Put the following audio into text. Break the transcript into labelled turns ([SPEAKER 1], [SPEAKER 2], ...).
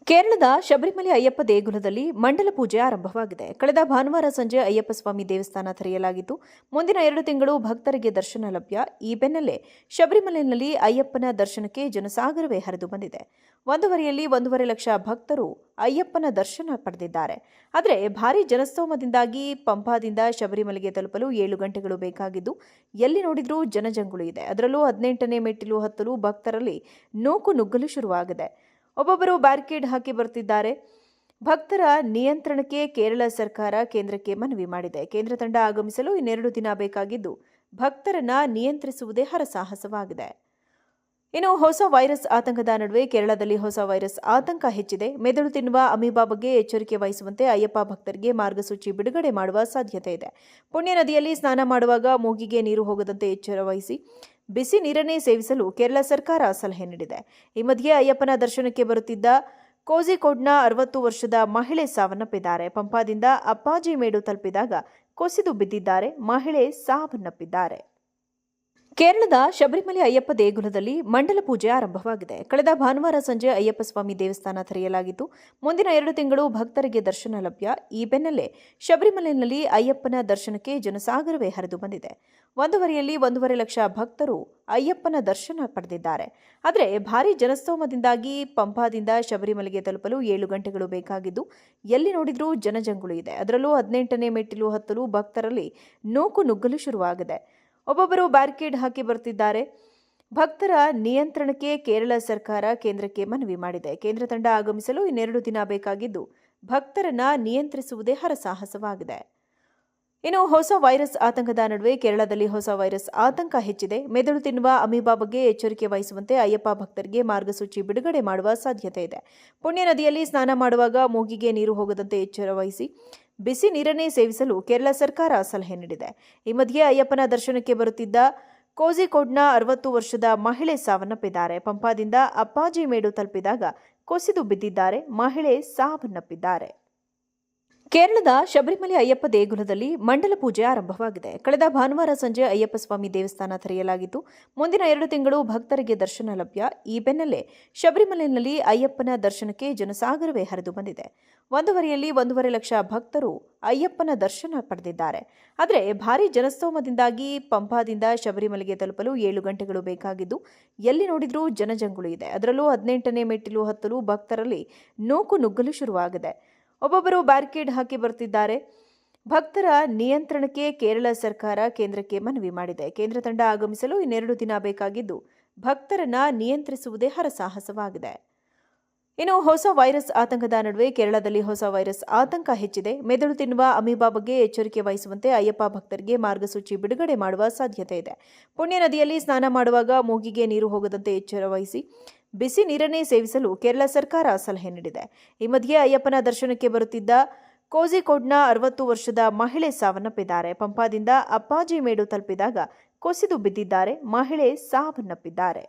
[SPEAKER 1] ಕೇರಳದ ಶಬರಿಮಲೆ ಅಯ್ಯಪ್ಪ ದೇಗುಲದಲ್ಲಿ ಮಂಡಲ ಪೂಜೆ ಆರಂಭವಾಗಿದೆ. ಕಳೆದ ಭಾನುವಾರ ಸಂಜೆ ಅಯ್ಯಪ್ಪ ಸ್ವಾಮಿ ದೇವಸ್ಥಾನ ತೆರೆಯಲಾಗಿದ್ದು, ಮುಂದಿನ 2 ತಿಂಗಳು ಭಕ್ತರಿಗೆ ದರ್ಶನ ಲಭ್ಯ. ಈ ಬೆನ್ನಲ್ಲೇ ಶಬರಿಮಲೆಯಲ್ಲಿ ಅಯ್ಯಪ್ಪನ ದರ್ಶನಕ್ಕೆ ಜನಸಾಗರವೇ ಹರಿದು ಬಂದಿದೆ. 1.5 ಲಕ್ಷ ಭಕ್ತರು ಅಯ್ಯಪ್ಪನ ದರ್ಶನ ಪಡೆದಿದ್ದಾರೆ. ಆದರೆ ಭಾರೀ ಜನಸ್ತೋಮದಿಂದಾಗಿ ಪಂಪಾದಿಂದ ಶಬರಿಮಲೆಗೆ ತಲುಪಲು 7 ಗಂಟೆಗಳು ಬೇಕಾಗಿದ್ದು, ಎಲ್ಲಿ ನೋಡಿದ್ರೂ ಜನಜಂಗುಳಿ ಇದೆ. ಅದರಲ್ಲೂ 18ನೇ ಮೆಟ್ಟಿಲು ಹತ್ತಲು ಭಕ್ತರಲ್ಲಿ ನೂಕು ನುಗ್ಗಲು ಶುರುವಾಗಿದೆ. ಒಬ್ಬೊಬ್ಬರು ಬ್ಯಾರಿಕೇಡ್ ಹಾಕಿ ಬರ್ತಿದ್ದಾರೆ. ಭಕ್ತರ ನಿಯಂತ್ರಣಕ್ಕೆ ಕೇರಳ ಸರ್ಕಾರ ಕೇಂದ್ರಕ್ಕೆ ಮನವಿ ಮಾಡಿದೆ. ಕೇಂದ್ರ ತಂಡ ಆಗಮಿಸಲು 2 ದಿನ ಬೇಕಾಗಿದ್ದು, ಭಕ್ತರನ್ನ ನಿಯಂತ್ರಿಸುವುದೇ ಹರಸಾಹಸವಾಗಿದೆ. ಇನ್ನು ಹೊಸ ವೈರಸ್ ಆತಂಕದ ನಡುವೆ ಕೇರಳದಲ್ಲಿ ಹೊಸ ವೈರಸ್ ಆತಂಕ ಹೆಚ್ಚಿದೆ. ಮೆದುಳು ತಿನ್ನುವ ಅಮೀಬಾ ಬಗ್ಗೆ ಎಚ್ಚರಿಕೆ ವಹಿಸುವಂತೆ ಅಯ್ಯಪ್ಪ ಭಕ್ತರಿಗೆ ಮಾರ್ಗಸೂಚಿ ಬಿಡುಗಡೆ ಮಾಡುವ ಸಾಧ್ಯತೆ ಇದೆ. ಪುಣ್ಯ ನದಿಯಲ್ಲಿ ಸ್ನಾನ ಮಾಡುವಾಗ ಮೂಗಿಗೆ ನೀರು ಹೋಗದಂತೆ ಎಚ್ಚರ ವಹಿಸಿ ಬಿಸಿ ನೀರನ್ನೇ ಸೇವಿಸಲು ಕೇರಳ ಸರ್ಕಾರ ಸಲಹೆ ನೀಡಿದೆ. ಈ ಮಧ್ಯೆ ಅಯ್ಯಪ್ಪನ ದರ್ಶನಕ್ಕೆ ಬರುತ್ತಿದ್ದ ಕೋಝಿಕೋಡ್ನ 60 ವರ್ಷದ ಮಹಿಳೆ ಸಾವನ್ನಪ್ಪಿದ್ದಾರೆ. ಪಂಪಾದಿಂದ ಅಪ್ಪಾಜಿ ಮೇಡು ತಲುಪಿದಾಗ ಕುಸಿದು ಬಿದ್ದಿದ್ದಾರೆ. ಮಹಿಳೆ ಸಾವನ್ನಪ್ಪಿದ್ದಾರೆ. ಕೇರಳದ ಶಬರಿಮಲೆ ಅಯ್ಯಪ್ಪ ದೇಗುಲದಲ್ಲಿ ಮಂಡಲ ಪೂಜೆ ಆರಂಭವಾಗಿದೆ. ಕಳೆದ ಭಾನುವಾರ ಸಂಜೆ ಅಯ್ಯಪ್ಪ ಸ್ವಾಮಿ ದೇವಸ್ಥಾನ ತೆರೆಯಲಾಗಿದ್ದು, ಮುಂದಿನ 2 ತಿಂಗಳು ಭಕ್ತರಿಗೆ ದರ್ಶನ ಲಭ್ಯ. ಈ ಬೆನ್ನಲ್ಲೇ ಶಬರಿಮಲೆಯಲ್ಲಿ ಅಯ್ಯಪ್ಪನ ದರ್ಶನಕ್ಕೆ ಜನಸಾಗರವೇ ಹರಿದು ಬಂದಿದೆ. 1.5 ಲಕ್ಷ ಭಕ್ತರು ಅಯ್ಯಪ್ಪನ ದರ್ಶನ ಪಡೆದಿದ್ದಾರೆ. ಆದರೆ ಭಾರೀ ಜನಸ್ತೋಮದಿಂದಾಗಿ ಪಂಪಾದಿಂದ ಶಬರಿಮಲೆಗೆ ತಲುಪಲು 7 ಗಂಟೆಗಳು ಬೇಕಾಗಿದ್ದು, ಎಲ್ಲಿ ನೋಡಿದ್ರೂ ಜನಜಂಗುಳಿ ಇದೆ. ಅದರಲ್ಲೂ 18ನೇ ಮೆಟ್ಟಿಲು ಹತ್ತಲು ಭಕ್ತರಲ್ಲಿ ನೂಕು ನುಗ್ಗಲು ಶುರುವಾಗಿದೆ. ಒಬ್ಬೊಬ್ಬರು ಬ್ಯಾರಿಕೇಡ್ ಹಾಕಿ ಬರ್ತಿದ್ದಾರೆ. ಭಕ್ತರ ನಿಯಂತ್ರಣಕ್ಕೆ ಕೇರಳ ಸರ್ಕಾರ ಕೇಂದ್ರಕ್ಕೆ ಮನವಿ ಮಾಡಿದೆ. ಕೇಂದ್ರ ತಂಡ ಆಗಮಿಸಲು 2 ದಿನ ಬೇಕಾಗಿದ್ದು, ಭಕ್ತರನ್ನ ನಿಯಂತ್ರಿಸುವುದೇ ಹರಸಾಹಸವಾಗಿದೆ. ಇನ್ನು ಹೊಸ ವೈರಸ್ ಆತಂಕದ ನಡುವೆ ಕೇರಳದಲ್ಲಿ ಹೊಸ ವೈರಸ್ ಆತಂಕ ಹೆಚ್ಚಿದೆ. ಮೆದುಳು ತಿನ್ನುವ ಅಮೀಬಾ ಬಗ್ಗೆ ಎಚ್ಚರಿಕೆ ವಹಿಸುವಂತೆ ಅಯ್ಯಪ್ಪ ಭಕ್ತರಿಗೆ ಮಾರ್ಗಸೂಚಿ ಬಿಡುಗಡೆ ಮಾಡುವ ಸಾಧ್ಯತೆ ಇದೆ. ಪುಣ್ಯ ನದಿಯಲ್ಲಿ ಸ್ನಾನ ಮಾಡುವಾಗ ಮೂಗಿಗೆ ನೀರು ಹೋಗದಂತೆ ಎಚ್ಚರ ವಹಿಸಿ ಬಿಸಿ ನೀರನ್ನೇ ಸೇವಿಸಲು ಕೇರಳ ಸರ್ಕಾರ ಸಲಹೆ ನೀಡಿದೆ. ಈ ಮಧ್ಯೆ ಅಯ್ಯಪ್ಪನ ದರ್ಶನಕ್ಕೆ ಬರುತ್ತಿದ್ದ ಕೋಝಿಕೋಡ್ನ 60 ವರ್ಷದ ಮಹಿಳೆ ಸಾವನ್ನಪ್ಪಿದ್ದಾರೆ. ಪಂಪಾದಿಂದ ಅಪ್ಪಾಜಿ ಮೇಡು ತಲುಪಿದಾಗ ಕುಸಿದು ಬಿದ್ದಿದ್ದಾರೆ. ಮಹಿಳೆ ಸಾವನ್ನಪ್ಪಿದ್ದಾರೆ. ಕೇರಳದ ಶಬರಿಮಲೆ ಅಯ್ಯಪ್ಪ ದೇಗುಲದಲ್ಲಿ ಮಂಡಲ ಪೂಜೆ ಆರಂಭವಾಗಿದೆ. ಕಳೆದ ಭಾನುವಾರ ಸಂಜೆ ಅಯ್ಯಪ್ಪ ಸ್ವಾಮಿ ದೇವಸ್ಥಾನ ತೆರೆಯಲಾಗಿದ್ದು, ಮುಂದಿನ 2 ತಿಂಗಳು ಭಕ್ತರಿಗೆ ದರ್ಶನ ಲಭ್ಯ. ಈ ಬೆನ್ನಲ್ಲೇ ಶಬರಿಮಲೆಯಲ್ಲಿ ಅಯ್ಯಪ್ಪನ ದರ್ಶನಕ್ಕೆ ಜನಸಾಗರವೇ ಹರಿದು ಬಂದಿದೆ. 1.5 ಲಕ್ಷ ಭಕ್ತರು ಅಯ್ಯಪ್ಪನ ದರ್ಶನ ಪಡೆದಿದ್ದಾರೆ. ಆದರೆ ಭಾರೀ ಜನಸ್ತೋಮದಿಂದಾಗಿ ಪಂಪಾದಿಂದ ಶಬರಿಮಲೆಗೆ ತಲುಪಲು 7 ಗಂಟೆಗಳು ಬೇಕಾಗಿದ್ದು, ಎಲ್ಲಿ ನೋಡಿದ್ರೂ ಜನಜಂಗುಳಿ ಇದೆ. ಅದರಲ್ಲೂ 18ನೇ ಮೆಟ್ಟಿಲು ಹತ್ತಲು ಭಕ್ತರಲ್ಲಿ ನೂಕು ನುಗ್ಗಲು ಶುರುವಾಗಿದೆ. ಒಬ್ಬೊಬ್ಬರು ಬ್ಯಾರಿಕೇಡ್ ಹಾಕಿ ಬರ್ತಿದ್ದಾರೆ. ಭಕ್ತರ ನಿಯಂತ್ರಣಕ್ಕೆ ಕೇರಳ ಸರ್ಕಾರ ಕೇಂದ್ರಕ್ಕೆ ಮನವಿ ಮಾಡಿದೆ. ಕೇಂದ್ರ ತಂಡ ಆಗಮಿಸಲು 2 ದಿನ ಬೇಕಾಗಿದ್ದು, ಭಕ್ತರನ್ನ ನಿಯಂತ್ರಿಸುವುದೇ ಹರಸಾಹಸವಾಗಿದೆ. ಇನ್ನು ಹೊಸ ವೈರಸ್ ಆತಂಕದ ನಡುವೆ ಕೇರಳದಲ್ಲಿ ಹೊಸ ವೈರಸ್ ಆತಂಕ ಹೆಚ್ಚಿದೆ. ಮೆದುಳು ತಿನ್ನುವ ಅಮೀಬಾ ಬಗ್ಗೆ ಎಚ್ಚರಿಕೆ ವಹಿಸುವಂತೆ ಅಯ್ಯಪ್ಪ ಭಕ್ತರಿಗೆ ಮಾರ್ಗಸೂಚಿ ಬಿಡುಗಡೆ ಮಾಡುವ ಸಾಧ್ಯತೆ ಇದೆ. ಪುಣ್ಯ ನದಿಯಲ್ಲಿ ಸ್ನಾನ ಮಾಡುವಾಗ ಮೂಗಿಗೆ ನೀರು ಹೋಗದಂತೆ ಎಚ್ಚರ ವಹಿಸಿ ಬಿಸಿ ನೀರನ್ನೇ ಸೇವಿಸಲು ಕೇರಳ ಸರ್ಕಾರ ಸಲಹೆ ನೀಡಿದೆ. ಈ ಮಧ್ಯೆ ಅಯ್ಯಪ್ಪನ ದರ್ಶನಕ್ಕೆ ಬರುತ್ತಿದ್ದ ಕೋಝಿಕೋಡ್ನ 60 ವರ್ಷದ ಮಹಿಳೆ ಸಾವನ್ನಪ್ಪಿದ್ದಾರೆ. ಪಂಪಾದಿಂದ ಅಪ್ಪಾಜಿ ಮೇಡು ತಲುಪಿದಾಗ ಕುಸಿದು ಬಿದ್ದಿದ್ದಾರೆ. ಮಹಿಳೆ ಸಾವನ್ನಪ್ಪಿದ್ದಾರೆ.